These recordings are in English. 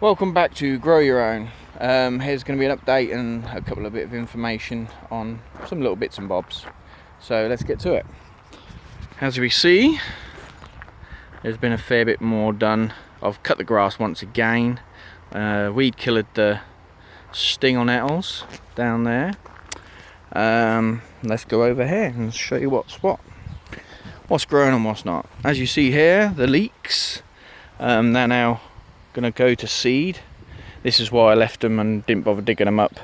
Welcome back to Grow Your Own. Here's going to be an update and a couple of bit of information on some little bits and bobs. So let's get to it. As we see, there's been a fair bit more done. I've cut the grass once again. Weed killed the sting on nettles down there. Let's go over here and show you what's growing and what's not. As you see here, the leeks, they're now going to go to seed. This is why I left them and didn't bother digging them up,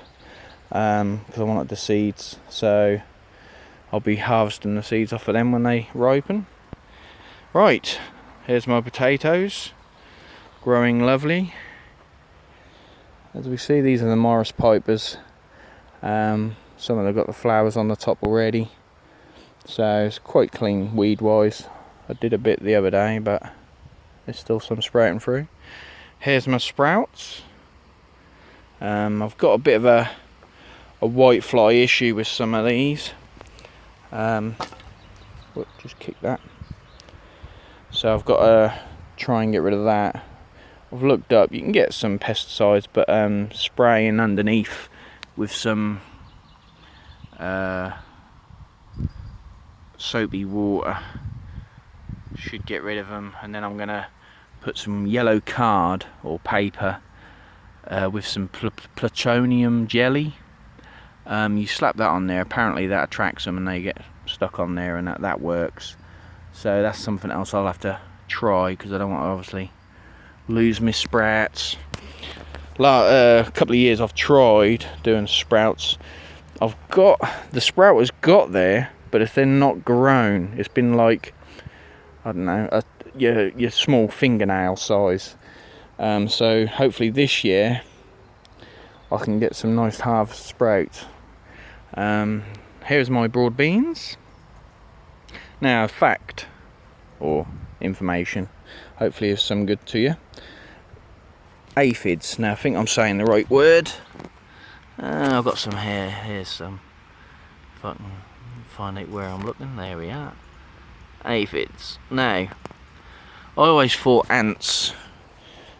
because I wanted the seeds. So I'll be harvesting the seeds off of them when they ripen. Right, here's my potatoes, growing lovely. As we see, these are the Morris Pipers. Some of them got the flowers on the top already, so it's quite clean weed wise. I did a bit the other day, but there's still some sprouting through. Here's my sprouts. I've got a bit of a white fly issue with some of these. Just kick that. So I've got to try and get rid of that. I've looked up, you can get some pesticides, but spraying underneath with some soapy water should get rid of them. And then I'm going to put some yellow card or paper with some plutonium jelly. You slap that on there, apparently that attracts them and they get stuck on there, and that works. So that's something else I'll have to try, because I don't want to obviously lose my sprouts. A couple of years I've tried doing sprouts. I've got the sprout has got there, but if they're not grown, it's been like, I don't know, your small fingernail size. So hopefully this year I can get some nice harvest sprouts. Here's my broad beans. Now, fact or information, hopefully is some good to you. Aphids. Now I think I'm saying the right word. I've got some here. Here's some. If I can find out where I'm looking. There we are. Aphids. Now, I always thought ants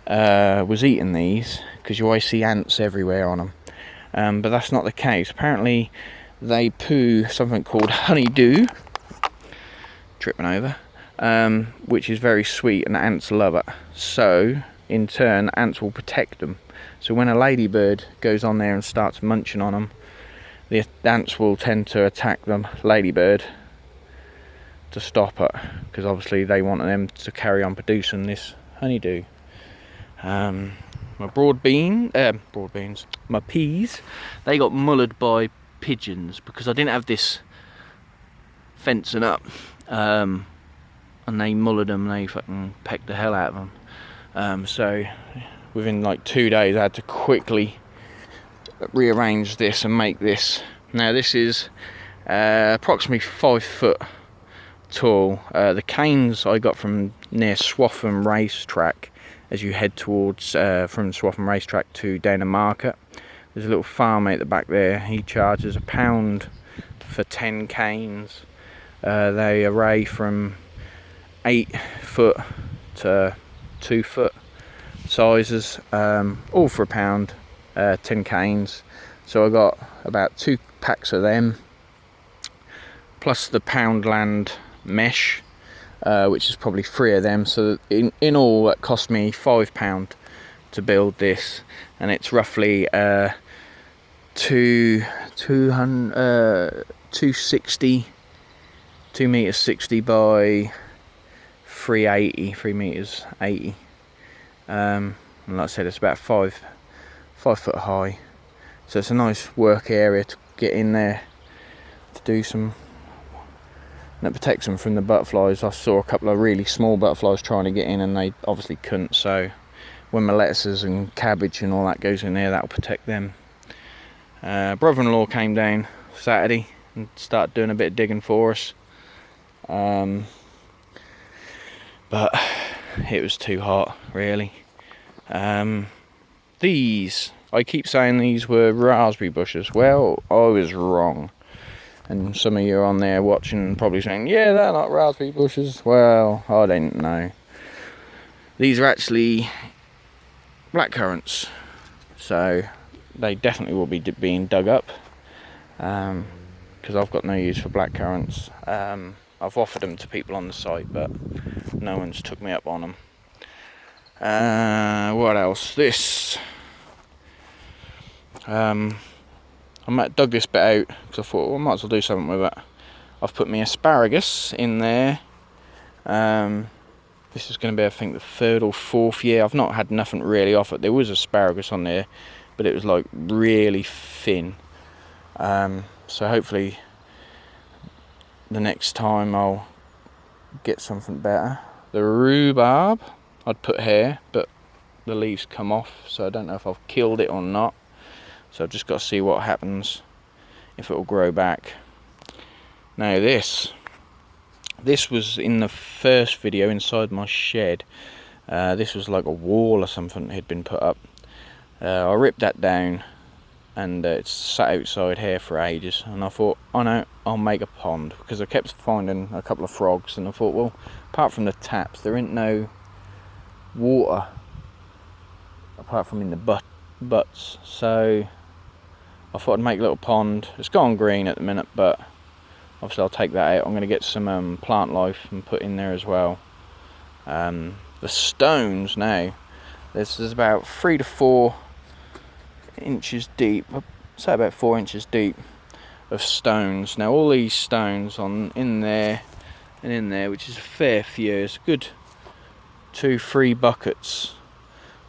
was eating these, because you always see ants everywhere on them, but that's not the case. Apparently they poo something called honeydew, tripping over, which is very sweet and ants love it. So in turn ants will protect them. So when a ladybird goes on there and starts munching on them, the ants will tend to attack the ladybird to stop it, because obviously they want them to carry on producing this honeydew. My broad beans, my peas, they got mullered by pigeons because I didn't have this fencing up, and they mullered them. They fucking pecked the hell out of them. So within like 2 days I had to quickly rearrange this and make this. Now this is approximately 5 foot tall. The canes I got from near Swaffham Racetrack. As you head towards from Swaffham Racetrack to Dana Market, there's a little farmer at the back there. He charges £1 for 10 canes. They array from 8 foot to 2 foot sizes, all for £1, 10 canes. So I got about 2 packs of them, plus the Poundland mesh, which is probably 3 of them. So in all that cost me £5 to build this, and it's roughly 260, 2 meters 60 by 380, 3 meters 80. And like I said, it's about 5 foot high. So it's a nice work area to get in there to do some. And it protects them from the butterflies. I saw a couple of really small butterflies trying to get in, and they obviously couldn't. So when my lettuces and cabbage and all that goes in there, that'll protect them. Brother-in-law came down Saturday and started doing a bit of digging for us, but it was too hot, really. These, I keep saying these were raspberry bushes. Well, I was wrong. And some of you are on there watching probably saying, yeah, they're not raspberry bushes. Well, I didn't know. These are actually blackcurrants, so they definitely will be being dug up, because I've got no use for blackcurrants. I've offered them to people on the site, but no one's took me up on them. What else? This, I might dug this bit out because I thought, well, I might as well do something with it. I've put my asparagus in there. This is going to be, I think, the 3rd or 4th year. I've not had nothing really off it. There was asparagus on there, but it was like really thin. So hopefully the next time I'll get something better. The rhubarb I'd put here, but the leaves come off, so I don't know if I've killed it or not. So I've just got to see what happens, if it will grow back. Now this was in the first video inside my shed. This was like a wall or something that had been put up. I ripped that down, and it's sat outside here for ages, and I thought, oh no, I'll make a pond, because I kept finding a couple of frogs, and I thought, well, apart from the taps, there ain't no water apart from in the butts, so I thought I'd make a little pond. It's gone green at the minute, but obviously I'll take that out. I'm going to get some plant life and put in there as well. The stones now, this is about 3 to 4 inches deep, say about 4 inches deep of stones. Now all these stones in there and in there, which is a fair few, it's a good 2-3 buckets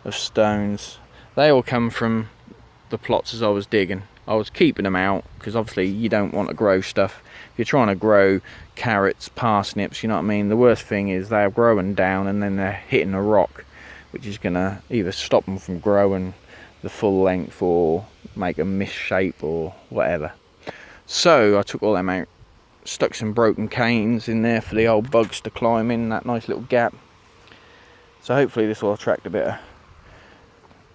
of stones. They all come from the plots as I was digging. I was keeping them out because obviously you don't want to grow stuff. If you're trying to grow carrots, parsnips, you know what I mean, the worst thing is they're growing down and then they're hitting a rock, which is going to either stop them from growing the full length or make a misshape or whatever. So I took all them out, stuck some broken canes in there for the old bugs to climb in that nice little gap. So hopefully this will attract a bit of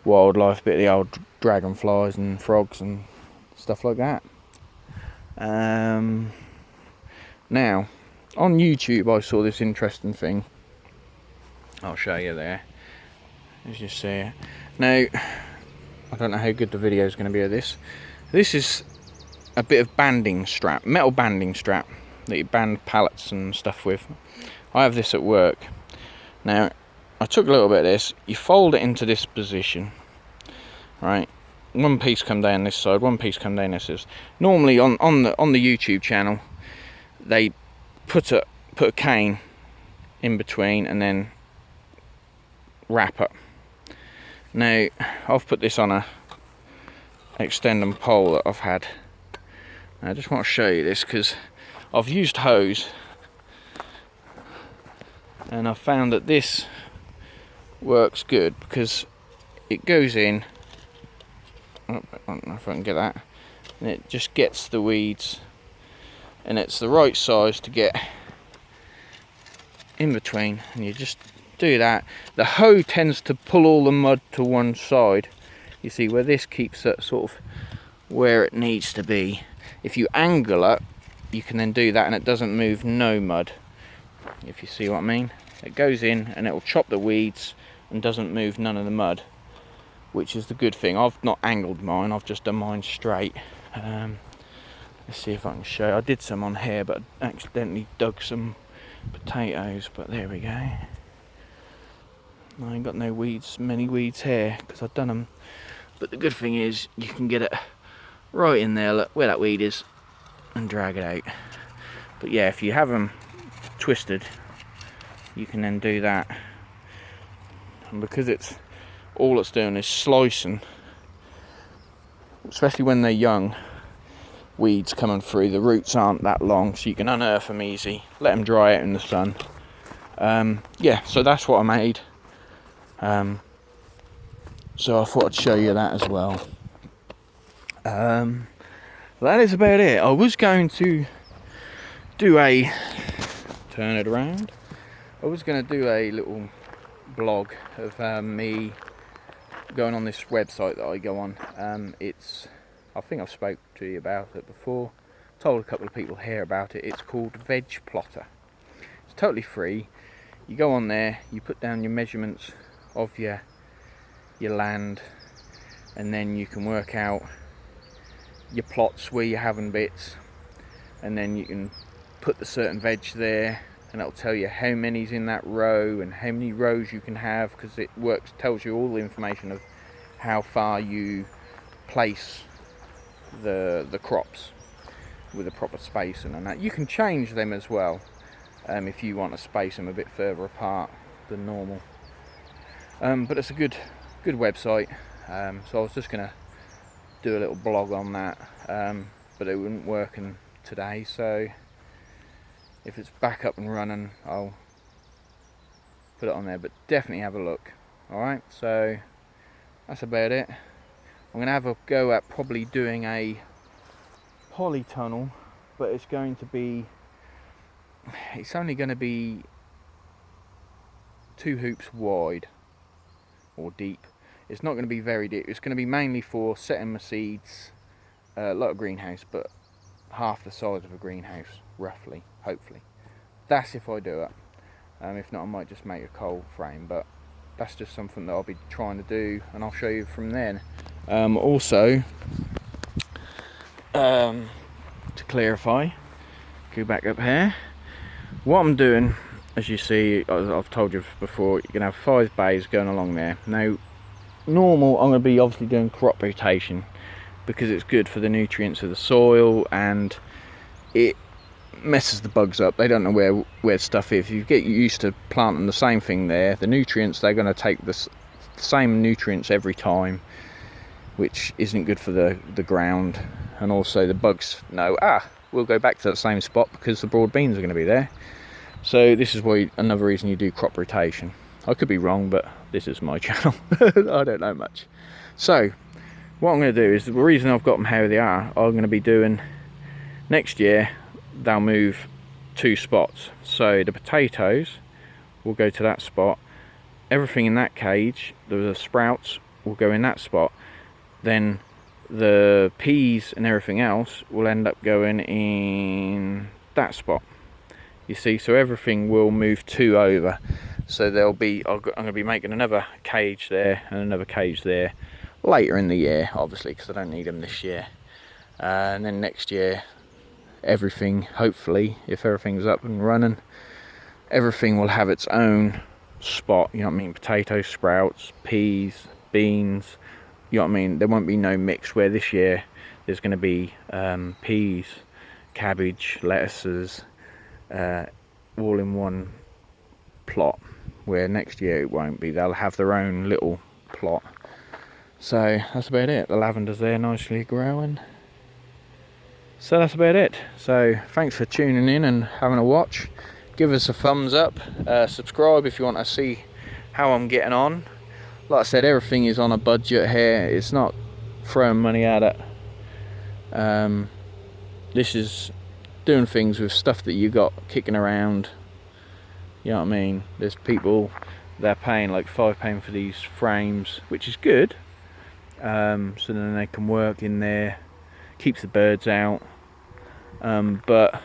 wildlife, a bit of the old dragonflies and frogs and stuff like that. Now on YouTube I saw this interesting thing. I'll show you there, as you see it. Now I don't know how good the video is going to be of this. This is a bit of banding strap, metal banding strap that you band pallets and stuff with. I have this at work. Now I took a little bit of this, you fold it into this position, right? One piece come down this side, one piece come down this side. Normally on the YouTube channel, they put a cane in between and then wrap it. Now I've put this on a extending pole that I've had. Now, I just want to show you this because I've used hose and I've found that this works good because it goes in. I don't know if I can get that, and it just gets the weeds, and it's the right size to get in between, and you just do that. The hoe tends to pull all the mud to one side, you see, where this keeps it sort of where it needs to be. If you angle it, you can then do that and it doesn't move no mud, if you see what I mean. It goes in and it will chop the weeds and doesn't move none of the mud, which is the good thing. I've not angled mine, I've just done mine straight. Let's see if I can show you. I did some on here but I accidentally dug some potatoes, but there we go. I ain't got no weeds, many weeds here because I've done them, but the good thing is you can get it right in there, look where that weed is, and drag it out. But yeah, if you have them twisted, you can then do that, and because it's all it's doing is slicing, especially when they're young, weeds coming through, the roots aren't that long, so you can unearth them easy, let them dry out in the sun. Yeah, so that's what I made. So I thought I'd show you that as well. That is about it. I was going to do a turn it around. I was going to do a little blog of me going on this website that I go on. I think I've spoke to you about it before, told a couple of people here about it. It's called Veg Plotter. It's totally free. You go on there, you put down your measurements of your your land, and then you can work out your plots where you're having bits, and then you can put the certain veg there, and it'll tell you how many's in that row and how many rows you can have, because it tells you all the information of how far you place the crops with the proper spacing and that. You can change them as well if you want to space them a bit further apart than normal, but it's a good website. So I was just gonna do a little blog on that, but it wouldn't work today, so if it's back up and running I'll put it on there, but definitely have a look. Alright, so that's about it. I'm gonna have a go at probably doing a polytunnel, but it's only going to be 2 hoops wide or deep. It's not going to be very deep. It's going to be mainly for setting my seeds, like a greenhouse, but half the size of a greenhouse, roughly, hopefully. That's if I do it. If not, I might just make a coal frame, but that's just something that I'll be trying to do, and I'll show you from then. Also, to clarify, go back up here. What I'm doing, as you see, as I've told you before, you're going to have 5 bays going along there. Now, normal, I'm going to be obviously doing crop rotation because it's good for the nutrients of the soil, and it messes the bugs up. They don't know where stuff is. If you get used to planting the same thing there, the nutrients, they're going to take the same nutrients every time, which isn't good for the ground. And also the bugs know, we'll go back to that same spot because the broad beans are going to be there. So this is why, another reason you do crop rotation. I could be wrong, but this is my channel. I don't know much. So what I'm going to do is, the reason I've got them how they are, I'm going to be doing next year, they'll move 2 spots. So the potatoes will go to that spot, everything in that cage, the sprouts will go in that spot, then the peas and everything else will end up going in that spot. You see, so everything will move 2 over. So I'm going to be making another cage there and another cage there later in the year, obviously, because I don't need them this year. And then next year, everything, hopefully, if everything's up and running, everything will have its own spot. You know what I mean? Potatoes, sprouts, peas, beans. You know what I mean? There won't be no mix, where this year there's going to be peas, cabbage, lettuces, all in one plot, where next year it won't be. They'll have their own little plot. So that's about it. The lavender's there nicely growing. So that's about it. So thanks for tuning in and having a watch. Give us a thumbs up, subscribe if you want to see how I'm getting on. Like I said, everything is on a budget here. It's not throwing money at it. This is doing things with stuff that you got kicking around. You know what I mean? There's people, they're paying like £5 for these frames, which is good. So then they can work in there, keeps the birds out. But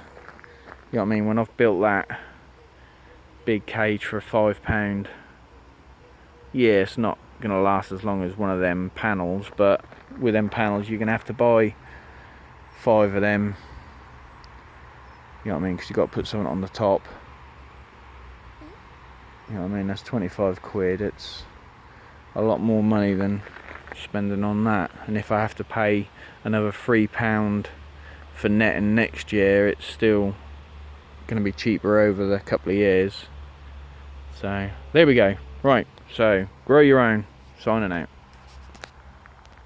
you know what I mean? When I've built that big cage for £5, yeah, it's not gonna last as long as one of them panels, but with them panels you're gonna have to buy 5 of them. You know what I mean? Because you've got to put something on the top. You know what I mean? That's 25 quid. It's a lot more money than spending on that. And if I have to pay another £3 for netting next year, it's still going to be cheaper over the couple of years. So there we go. Right, so grow your own. Signing out.